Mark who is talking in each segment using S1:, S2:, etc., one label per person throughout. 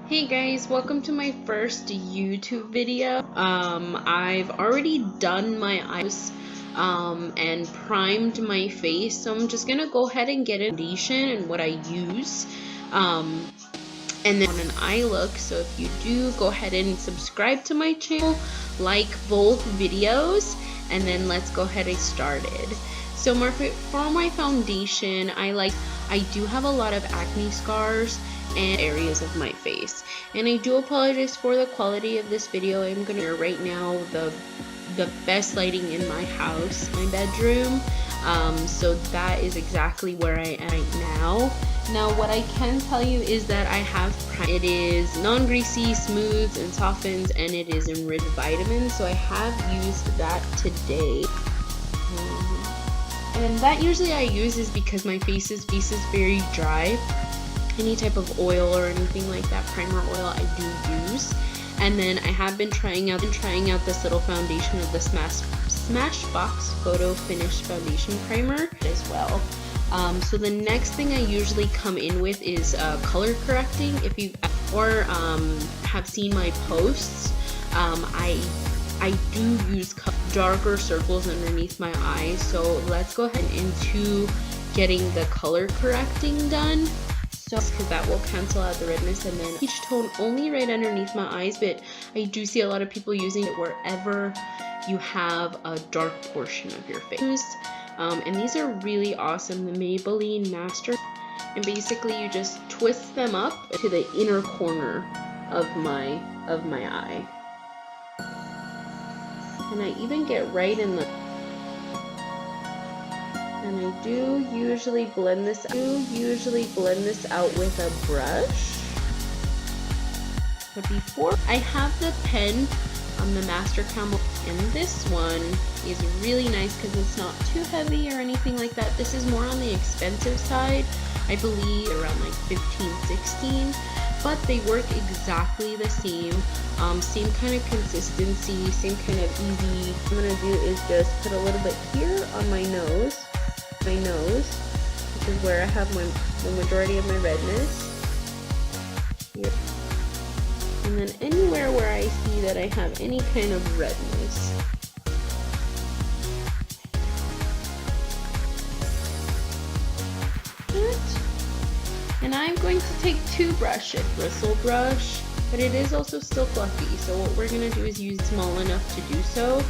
S1: Hey guys, welcome to my first YouTube video. I've already done my eyes and primed my face, so I'm just gonna go ahead and get a foundation and what I use and then on an eye look. So if you do, go ahead and subscribe to my channel, like both videos, and then let's go ahead and get started. So for my foundation, I do have a lot of acne scars and areas of my face, and I do apologize for the quality of this video. I'm gonna right now the best lighting in my house, my bedroom, so that is exactly where I am right now. Now what I can tell you is that I have it is non-greasy, smooths and softens, and it is enriched vitamins, so I have used that today. And that usually I use is because my face is very dry. Any type of oil or anything like that, primer oil, I do use. And then I have been trying out this little foundation of the Smashbox Photo Finish Foundation Primer as well. So the next thing I usually come in with is color correcting. If you've have seen my posts, I do use darker circles underneath my eyes. So let's go ahead into getting the color correcting done. So, because that will cancel out the redness, and then peach tone only right underneath my eyes, but I do see a lot of people using it wherever you have a dark portion of your face. And these are really awesome, the Maybelline Master, and basically you just twist them up to the inner corner of my eye, and I even get right in the. And I do usually blend this out with a brush. But before, I have the pen on the Master Camel, and this one is really nice because it's not too heavy or anything like that. This is more on the expensive side, I believe around like $15-16, but they work exactly the same. Same kind of consistency, same kind of easy. What I'm gonna do is just put a little bit here on my nose, which is where I have the majority of my redness. Here. And then anywhere where I see that I have any kind of redness. And I'm going to take two brushes, bristle brush, but it is also still fluffy. So what we're gonna do is use small enough to do so.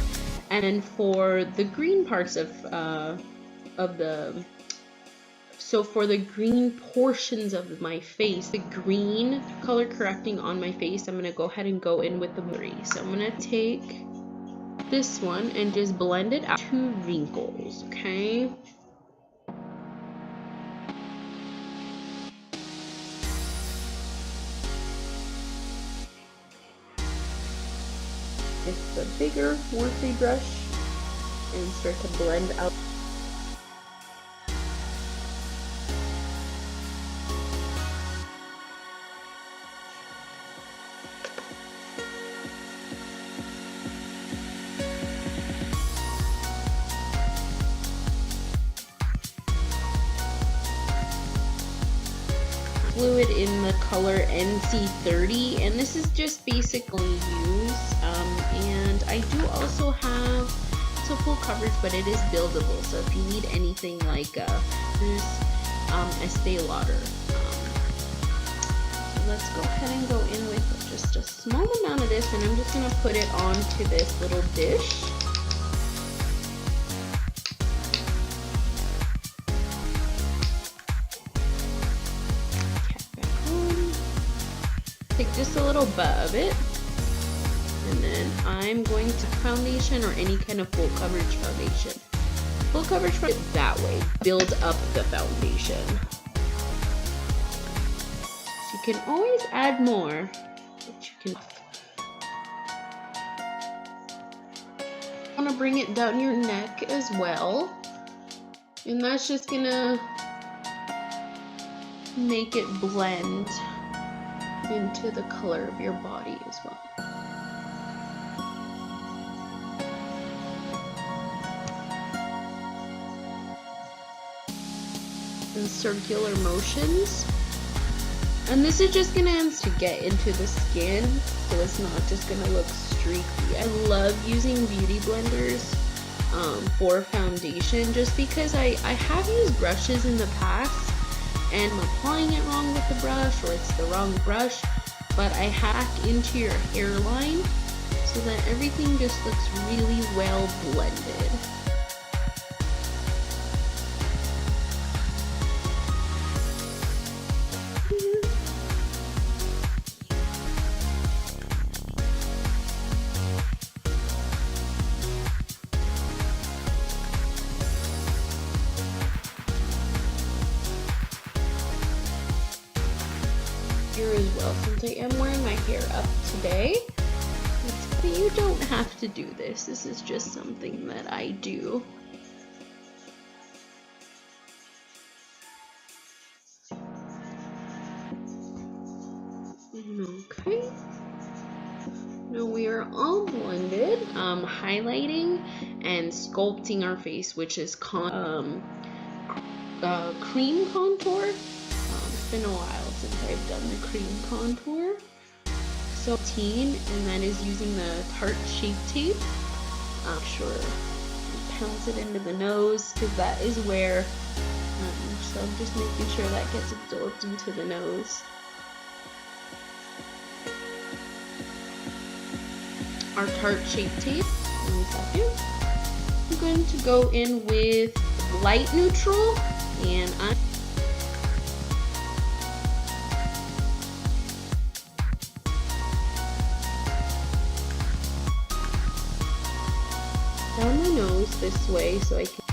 S1: And then for the green parts for the green portions of my face, the green color correcting on my face, I'm gonna go ahead and go in with the three. So I'm gonna take this one and just blend it out to wrinkles, okay? It's the bigger Morphe brush and start to blend out. Fluid in the color NC30, and this is just basically used, and I do also have it's a full coverage, but it is buildable, so if you need anything like there's Estee Lauder. So let's go ahead and go in with just a small amount of this, and I'm just going to put it onto this little dish. Take just a little bit of it, and then I'm going to foundation or any kind of full coverage foundation. Full coverage foundation that way, build up the foundation. So you can always add more, but you can. I want to bring it down your neck as well, and that's just gonna make it blend into the color of your body as well. In circular motions. And this is just gonna to get into the skin, so it's not just gonna look streaky. I love using beauty blenders for foundation, just because I have used brushes in the past and I'm applying it wrong with the brush, or it's the wrong brush, but I hack into your hairline so that everything just looks really well blended. Here as well, since I am wearing my hair up today, but you don't have to do this. This is just something that I do. Okay. Now we are all blended. Highlighting and sculpting our face, which is cream contour. It's been a while since I've done the cream contour. So and that is using the Tarte Shape Tape. Sure, pounce it into the nose, because that is where, so I'm just making sure that gets absorbed into the nose. Our Tarte Shape Tape. In a second. I'm going to go in with light neutral, and down my nose this way, so I can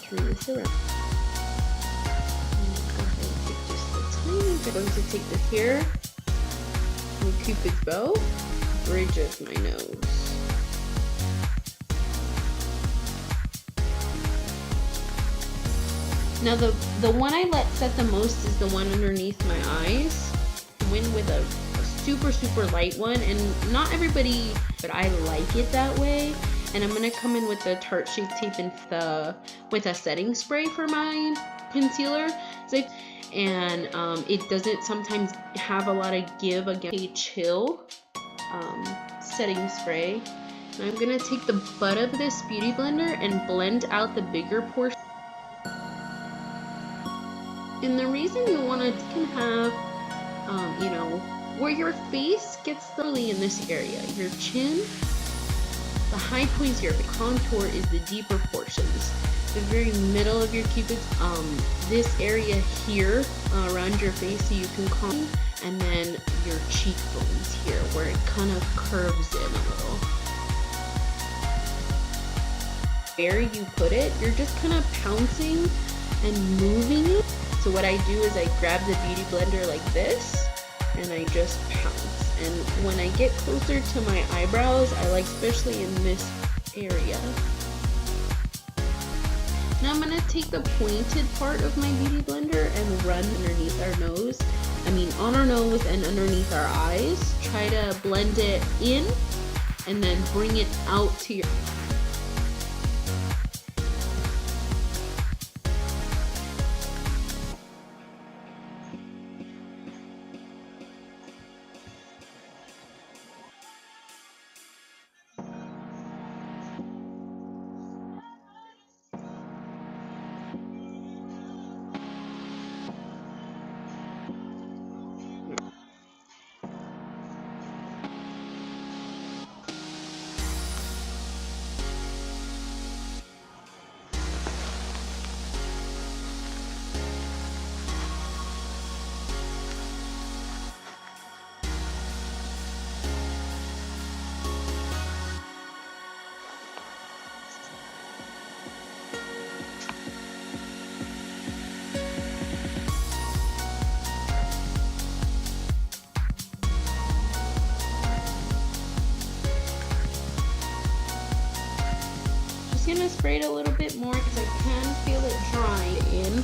S1: turn this around. I'm going to take this here from Cupid's bow, bridge of my nose. Now the one I let set the most is the one underneath my eyes. I went with a super light one, and not everybody, but I like it that way. And I'm gonna come in with the Tarte Shape Tape and with a setting spray for my concealer. And it doesn't sometimes have a lot of give against a chill setting spray. And I'm gonna take the butt of this beauty blender and blend out the bigger portion. And the reason you want to have, you know, where your face gets thoroughly in this area, your chin, the high points here, the contour is the deeper portions. The very middle of your cupid, this area here around your face, so you can comb, and then your cheekbones here where it kind of curves in a little. Where you put it, you're just kind of pouncing and moving it. So what I do is I grab the beauty blender like this and I just pounce. And when I get closer to my eyebrows, I like, especially in this area. Now I'm going to take the pointed part of my beauty blender and run underneath our nose. I mean on our nose and underneath our eyes. Try to blend it in and then bring it out to your... Gonna spray it a little bit more because I can feel it dry in.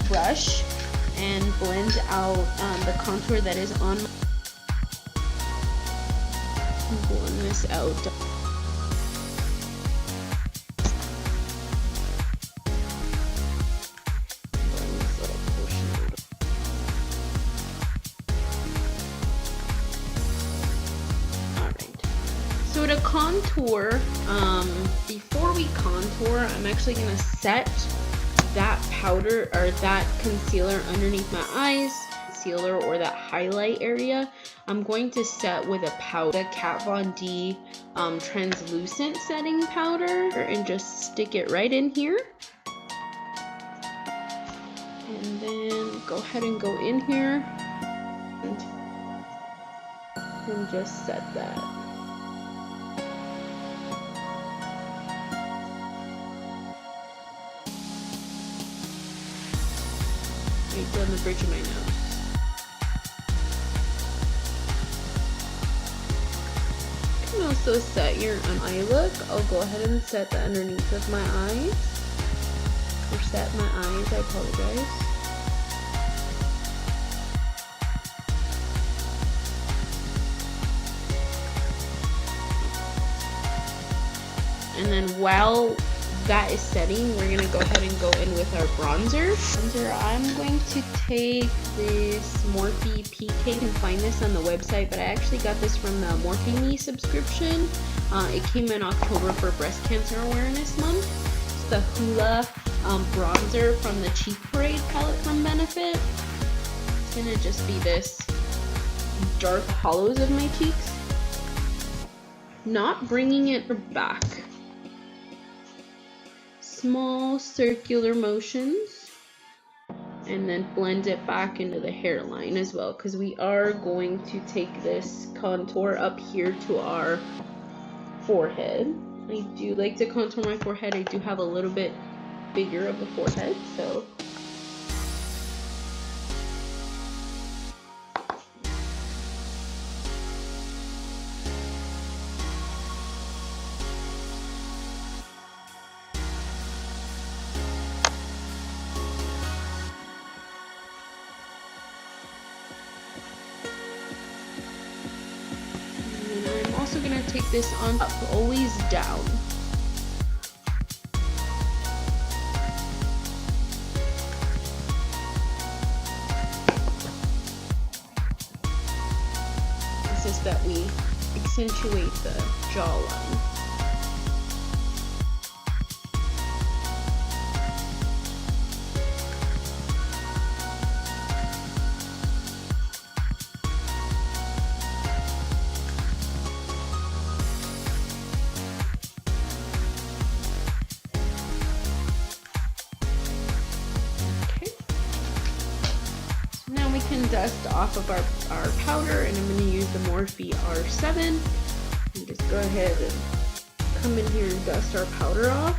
S1: Brush and blend out the contour that is on. I'm pulling this out. So to contour, before we contour, I'm actually going to set that powder or that concealer underneath my eyes, concealer or that highlight area. I'm going to set with a powder, Kat Von D translucent setting powder, and just stick it right in here. And then go ahead and go in here and just set that. Right on the bridge of my nose. You can also set your eye look. I'll go ahead and set that underneath of my eyes. Or set my eyes, I apologize. And then while that is setting, we're gonna go ahead and go in with our bronzer. I'm going to take this Morphe PK. You can find this on the website, but I actually got this from the Morphe Me subscription. It came in October for Breast Cancer Awareness Month. It's the Hoola bronzer from the Cheek Parade palette from Benefit. It's gonna just be this dark hollows of my cheeks. Not bringing it back. Small circular motions, and then blend it back into the hairline as well, because we are going to take this contour up here to our forehead. I do like to contour my forehead. I do have a little bit bigger of a forehead, so I'm going to take this on up, always down. It's just that we accentuate the jawline. Can dust off of our powder, and I'm going to use the Morphe R7 and just go ahead and come in here and dust our powder off.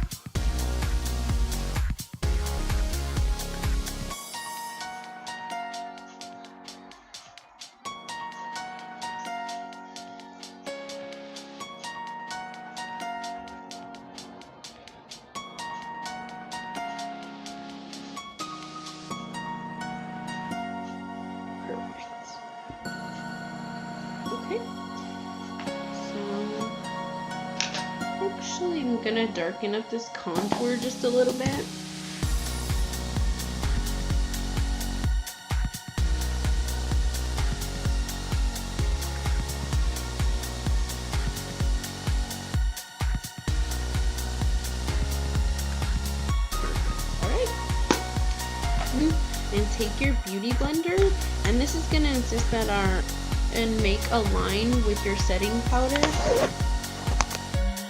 S1: Actually, I'm gonna darken up this contour just a little bit. And take your beauty blender, and this is gonna insist that and make a line with your setting powder.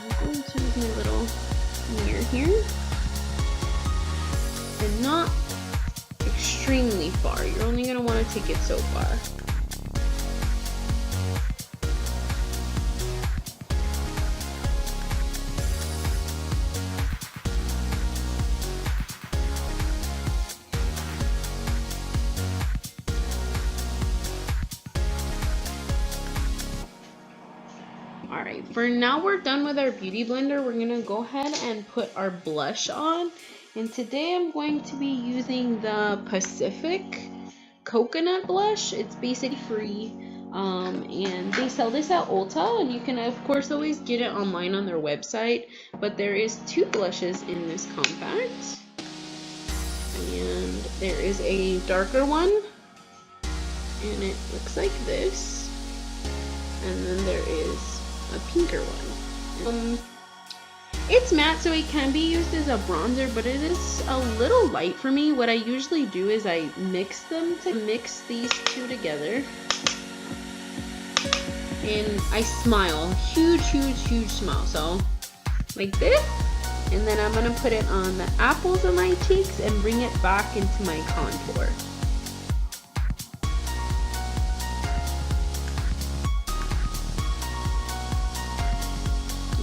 S1: I'm going to use my little mirror here, and not extremely far. You're only gonna want to take it so far. Alright, for now we're done with our beauty blender. We're going to go ahead and put our blush on. And today I'm going to be using the Pacific Coconut Blush. It's basically free and they sell this at Ulta, and you can of course always get it online on their website, but there is 2 blushes in this compact, and there is a darker one, and it looks like this, and then there is a pinker one. It's matte, so it can be used as a bronzer, but it is a little light for me. What I usually do is I mix these 2 together, and I smile, huge smile, so like this, and then I'm gonna put it on the apples of my cheeks and bring it back into my contour.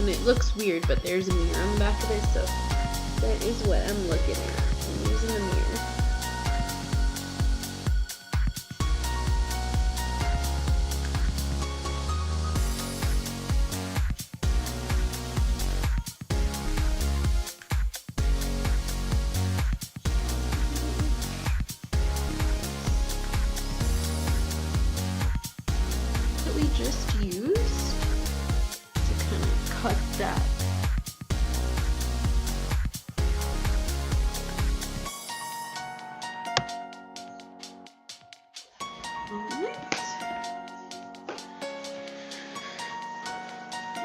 S1: And it looks weird, but there's a mirror on the back of this, so that is what I'm looking at. I'm using the mirror. That we just used to kind of cut that.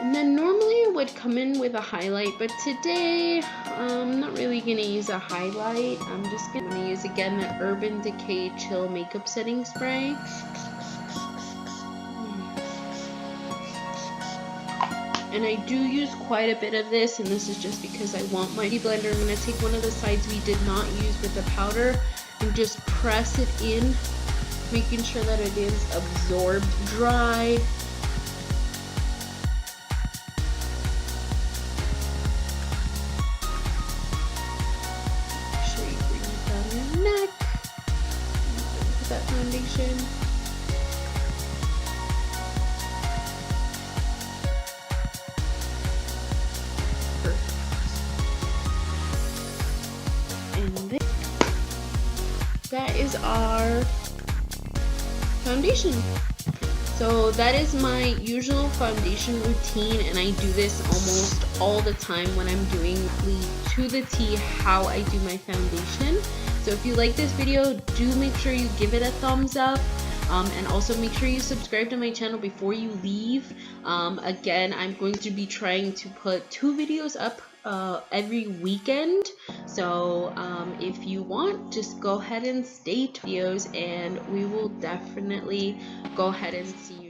S1: And then normally it would come in with a highlight, but today I'm not really gonna use a highlight. I'm just gonna use again the Urban Decay Chill Makeup Setting Spray. And I do use quite a bit of this, and this is just because I want my beauty blender. I'm gonna take one of the sides we did not use with the powder and just press it in, making sure that it is absorbed dry. Make sure you bring it down your neck. Put that foundation. That is our foundation. So that is my usual foundation routine, and I do this almost all the time when I'm doing to the T how I do my foundation. So if you like this video, do make sure you give it a thumbs up. And also make sure you subscribe to my channel before you leave. Again, I'm going to be trying to put 2 videos up every weekend, so if you want, just go ahead and stay tuned videos, and we will definitely go ahead and see you